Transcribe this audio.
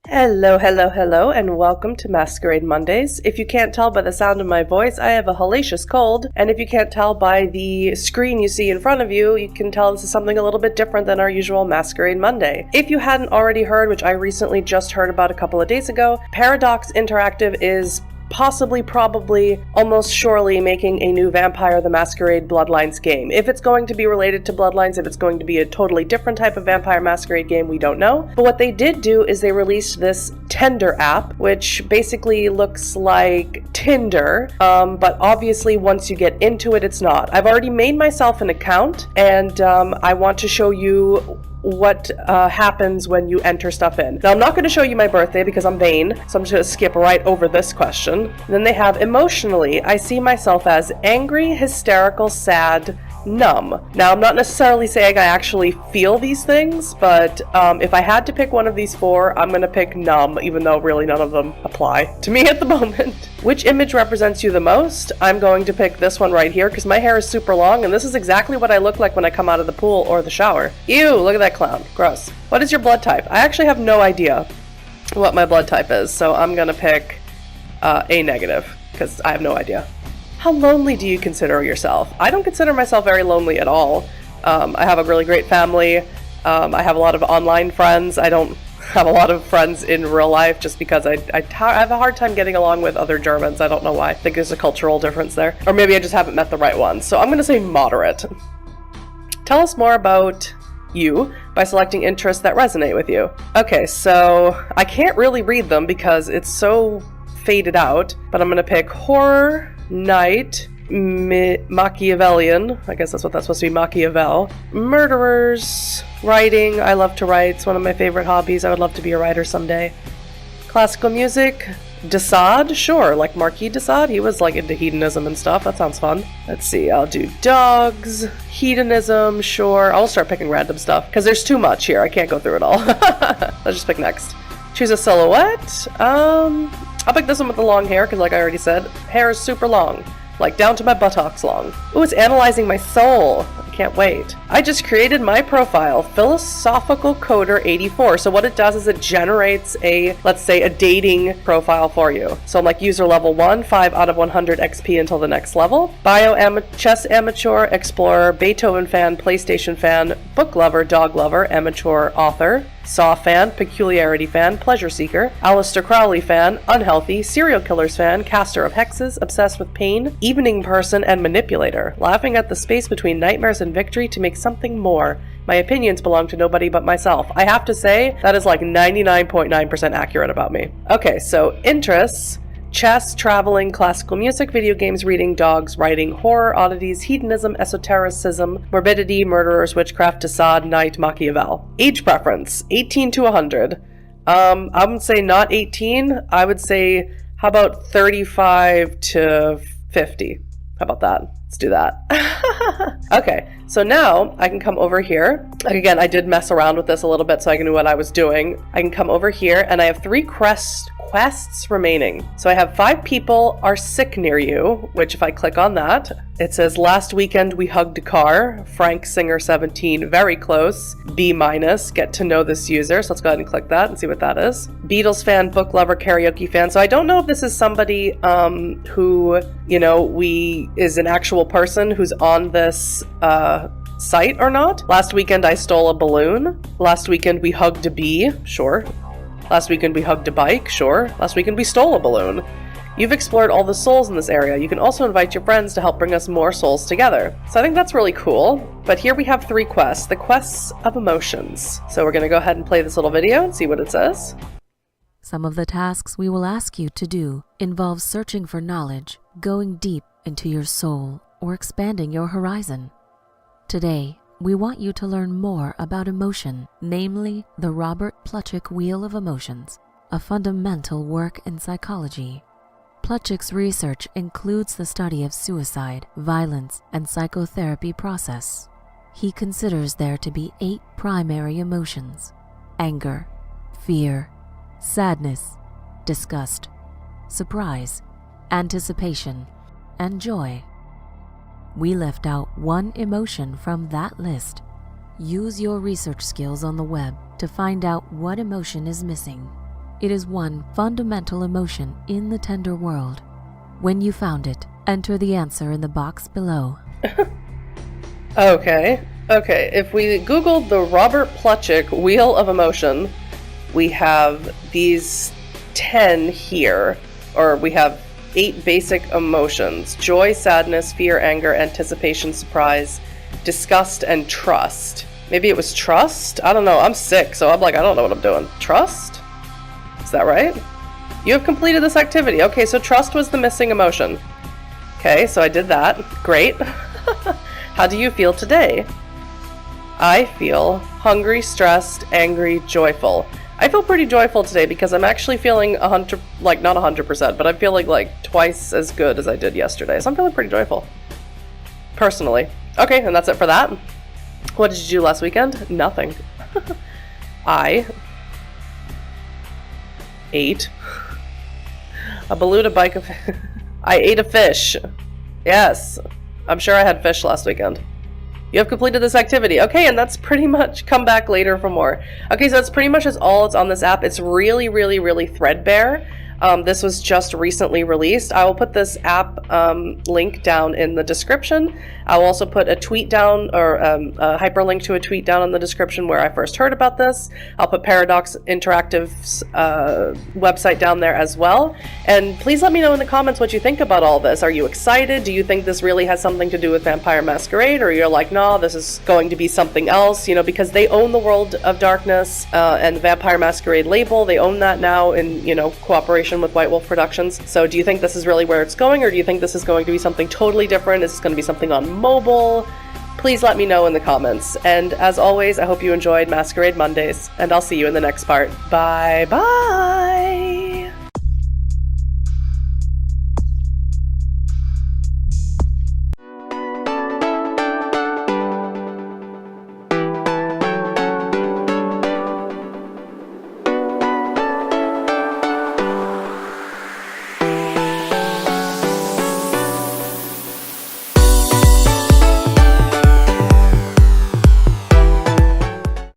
Hello, hello, hello, and welcome to Masquerade Mondays. If you can't tell by the sound of my voice, I have a hellacious cold, and if you can't tell by the screen you see in front of you, you can tell this is something a little bit different than our usual Masquerade Monday. If you hadn't already heard, which I recently just heard about a couple of days ago, Paradox Interactive is possibly, probably, almost surely making a new Vampire the Masquerade Bloodlines game. If it's going to be related to Bloodlines, if it's going to be a totally different type of Vampire Masquerade game, we don't know. But what they did do is they released this Tender app, which basically looks like Tinder, but obviously once you get into it, it's not. I've already made myself an account, and I want to show you what happens when you enter stuff in. Now, I'm not going to show you my birthday because I'm vain, so I'm just going to skip right over this question. Then they have emotionally, I see myself as angry, hysterical, sad, numb. Now, I'm not necessarily saying I actually feel these things, but if I had to pick one of these four, I'm going to pick numb, even though really none of them apply to me at the moment. Which image represents you the most? I'm going to pick this one right here because my hair is super long, and this is exactly what I look like when I come out of the pool or the shower. Ew, look at that clown. Gross. What is your blood type? I actually have no idea what my blood type is, so I'm going to pick A negative because I have no idea. How lonely do you consider yourself? I don't consider myself very lonely at all. I have a really great family. I have a lot of online friends. I don't have a lot of friends in real life just because I have a hard time getting along with other Germans. I don't know why. I think there's a cultural difference there. Or maybe I just haven't met the right ones. So I'm going to say moderate. Tell us more about you by selecting interests that resonate with you. Okay, so I can't really read them because it's so faded out, but I'm going to pick horror, night, Machiavellian, I guess that's what that's supposed to be, Machiavel, murderers, writing, I love to write, it's one of my favorite hobbies, I would love to be a writer someday. Classical music, de Sade, sure, like Marquis de Sade, he was like into hedonism and stuff, that sounds fun. Let's see, I'll do dogs, hedonism, sure, I'll start picking random stuff, because there's too much here, I can't go through it all. Let's just pick next. Choose a silhouette, I'll pick this one with the long hair, because like I already said, hair is super long. Like down to my buttocks long. Ooh, it's analyzing my soul. I can't wait. I just created my profile, Philosophical Coder 84. So what it does is it generates a, let's say, a dating profile for you. So I'm like user level 1, 5 out of 100 XP until the next level. Bio, chess amateur, explorer, Beethoven fan, PlayStation fan, book lover, dog lover, amateur author, Saw fan, peculiarity fan, pleasure seeker, Aleister Crowley fan, unhealthy, serial killers fan, caster of hexes, obsessed with pain, evening person, and manipulator, laughing at the space between nightmares and victory to make something more. My opinions belong to nobody but myself. I have to say, that is like 99.9% accurate about me. Okay, so interests. Chess, traveling, classical music, video games, reading, dogs, writing, horror, oddities, hedonism, esotericism, morbidity, murderers, witchcraft, de Sade, night, Machiavel. Age preference, 18 to 100. I would say not 18. I would say, how about 35 to 50? How about that? Let's do that. Okay, so now I can come over here. Again, I did mess around with this a little bit so I knew what I was doing. I can come over here and I have 3 quests remaining. So I have 5 people are sick near you, which if I click on that, it says last weekend we hugged a car, Frank Singer 17, very close, B-, get to know this user. So let's go ahead and click that and see what that is. Beatles fan, book lover, karaoke fan. So I don't know if this is somebody who, you know, is an actual person who's on this site or not. Last weekend I stole a balloon. Last weekend we hugged a bee, sure. Last weekend we hugged a bike, sure. Last weekend we stole a balloon. You've explored all the souls in this area. You can also invite your friends to help bring us more souls together. So I think that's really cool. But here we have 3 quests, the quests of emotions. So we're gonna go ahead and play this little video and see what it says. Some of the tasks we will ask you to do involve searching for knowledge, going deep into your soul, or expanding your horizon. Today, we want you to learn more about emotion, namely the Robert Plutchik Wheel of Emotions, a fundamental work in psychology. Plutchik's research includes the study of suicide, violence, and psychotherapy process. He considers there to be 8 primary emotions: anger, fear, sadness, disgust, surprise, anticipation, and joy. We left out one emotion from that list. Use your research skills on the web to find out what emotion is missing. It is one fundamental emotion in the tender world. When you found it, enter the answer in the box below. Okay, if we Google the Robert Plutchik Wheel of Emotion, we have these 10 here, or we have 8 basic emotions: joy, sadness, fear, anger, anticipation, surprise, disgust, and trust. Maybe it was trust? I don't know, I'm sick, so I'm like, I don't know what I'm doing. Trust? Is that right? You have completed this activity. Okay, so trust was the missing emotion. Okay, so I did that. Great. How do you feel today? I feel hungry, stressed, angry, joyful. I feel pretty joyful today because I'm actually feeling not 100%, but I'm feeling like twice as good as I did yesterday. So I'm feeling pretty joyful. Personally. Okay, and that's it for that. What did you do last weekend? Nothing. I ate a beluga bike of... I ate a fish. Yes. I'm sure I had fish last weekend. You have completed this activity. Okay, and that's pretty much... Come back later for more. Okay, so that's pretty much all it's on this app. It's really, really, really threadbare. This was just recently released. I will put this app link down in the description. I will also put a tweet down, or a hyperlink to a tweet down in the description where I first heard about this. I'll put Paradox Interactive's website down there as well. And please let me know in the comments what you think about all this. Are you excited? Do you think this really has something to do with Vampire Masquerade? Or you're like, nah, this is going to be something else, you know, because they own the World of Darkness and the Vampire Masquerade label. They own that now in, you know, cooperation with White Wolf Productions. So do you think this is really where it's going, or do you think this is going to be something totally different? Is this going to be something on mobile? Please let me know in the comments. And as always, I hope you enjoyed Masquerade Mondays, and I'll see you in the next part. Bye bye!